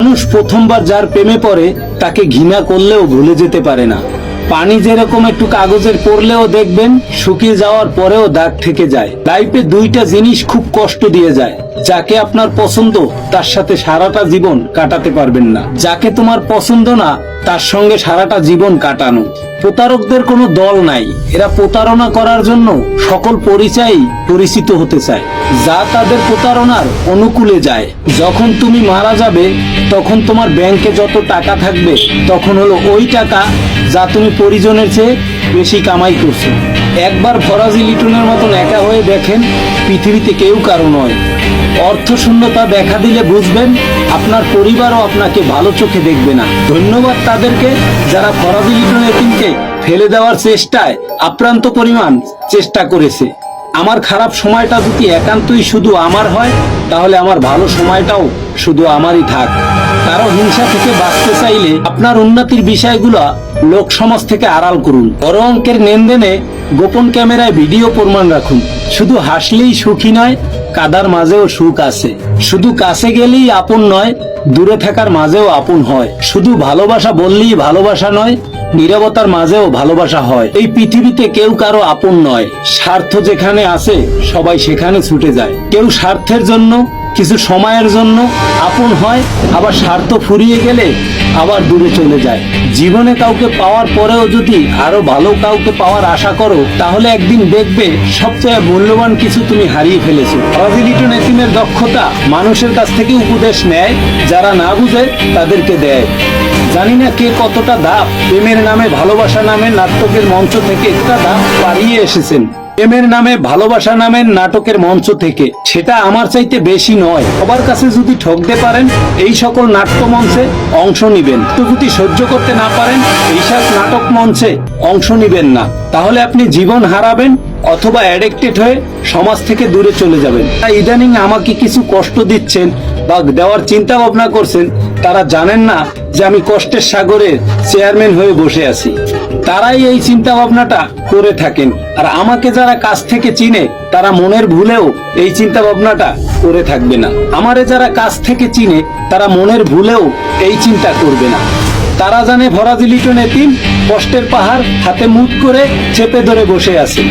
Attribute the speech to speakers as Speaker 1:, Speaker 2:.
Speaker 1: মানুষ প্রথমবার যার প্রেমে পড়ে তাকে ঘৃণা করলেও ভুলে যেতে পারে না। পানি যেরকম একটু কাগজের পড়লেও দেখবেন শুকিয়ে যাওয়ার পরেও দাগ থেকে যায়। লাইফে দুইটা জিনিস খুব কষ্ট দিয়ে যায়। যাকে আপনার পছন্দ তার সাথে সারাটা জীবন কাটাতে পারবেন না, যাকে তোমার পছন্দ না তার সঙ্গে সারাটা জীবন কাটানো। প্রতারকদের কোনো দল নাই, এরা প্রতারণা করার জন্য সকল পরিচয়ই পরিচিত হতে চায়, যা তাদের প্রতারণার অনুকূলে যায়। যখন তুমি মারা যাবে তখন তোমার ব্যাংকে যত টাকা থাকবে তখন হলো ওই টাকা যা তুমি পরিজনের চেয়ে বেশি কামাই করছো। একবার ফরাজি লিটনের মতন একা হয়ে দেখেন, পৃথিবীতে কেউ কারো নয়। অর্থ শূন্যতা দেখা দিলে বুঝবেন আপনার পরিবারও আপনাকে ভালো চোখে দেখবে না। ধন্যবাদ তাদেরকে যারা ফরাজি লিটন এতিমকে ফেলে দেওয়ার চেষ্টায় আপ্রান্ত পরিমাণ চেষ্টা করেছে। আমার খারাপ সময়টা যদি একান্তই শুধু আমার হয় তাহলে আমার ভালো সময়টাও শুধু আমারই থাক। কারো হিংসা থেকে বাঁচতে চাইলে আপনার উন্নতির বিষয়গুলো লোক সমাজ থেকে আড়াল করুন। বড় অঙ্কের লেনদেনে গোপন ক্যামেরায় ভিডিও প্রমাণ রাখুন। শুধু হাসলেই সুখী নয়, কাদার মাঝেও সুখ আছে। শুধু কাছে গেলেই আপন নয়, দূরে থাকার মাঝেও আপন হয়। শুধু ভালোবাসা বললেই ভালোবাসা নয়, নীরবতার মাঝেও ভালোবাসা হয়। এই পৃথিবীতে কেউ কারো আপন নয়। স্বার্থ যেখানে আছে সবাই সেখানে ছুটে যায়। কেউ স্বার্থের জন্য, কিছু সময়ের জন্য আপন হয়, আবার স্বার্থ ফুরিয়ে গেলে আবার দূরে চলে যায়। জীবনে কাউকে পাওয়ার পরেও যদি আরো ভালো কাউকে পাওয়ার আশা করো তাহলে একদিন দেখবে সবচেয়ে মূল্যবান কিছু তুমি হারিয়ে ফেলেছো। ফরাজি লিটন এতিমের দক্ষতা মানুষের কাছ থেকে উপদেশ নেয়, যারা না বুঝে তাদেরকে দেয়। জানি না কে কতটা ধাপ প্রেমের নামে ভালোবাসা নামে নাটকের মঞ্চ থেকে একটা ধাপ পাড়িয়ে এসেছেন। প্রেমের নামে ভালোবাসা নামের নাটকের মঞ্চ থেকে সেটা আমার চাইতে বেশি নয়। সবার কাছে যদি ঠকতে পারেন এই সকল নাট্য মঞ্চে অংশ নিবেন, তো যদি সহ্য করতে না পারেন এইসব নাটক মঞ্চে অংশ নিবেন না। তাহলে আপনি জীবন হারাবেন অথবা অ্যাডিক্টেড হয়ে সমাজ থেকে দূরে চলে যাবেন। ইদানিং আমাকে কিছু কষ্ট দিচ্ছেন বা দেওয়ার চিন্তা ভাবনা করছেন, তারা জানেন না যে আমি কষ্টের সাগরে চেয়ারম্যান হয়ে বসে আছি। তারাই এই চিন্তা ভাবনাটা করে থাকেন। আর আমাকে যারা কাছ থেকে চিনে তারা মনের ভুলেও এই চিন্তা ভাবনাটা করে থাকবে না। আমারে যারা কাছ থেকে চিনে তারা মনের ভুলেও এই চিন্তা করবে না। তারা জানে ফরাজি লিটন এতিম কষ্টের পাহাড় হাতে মুঠ করে চেপে ধরে বসে আছে।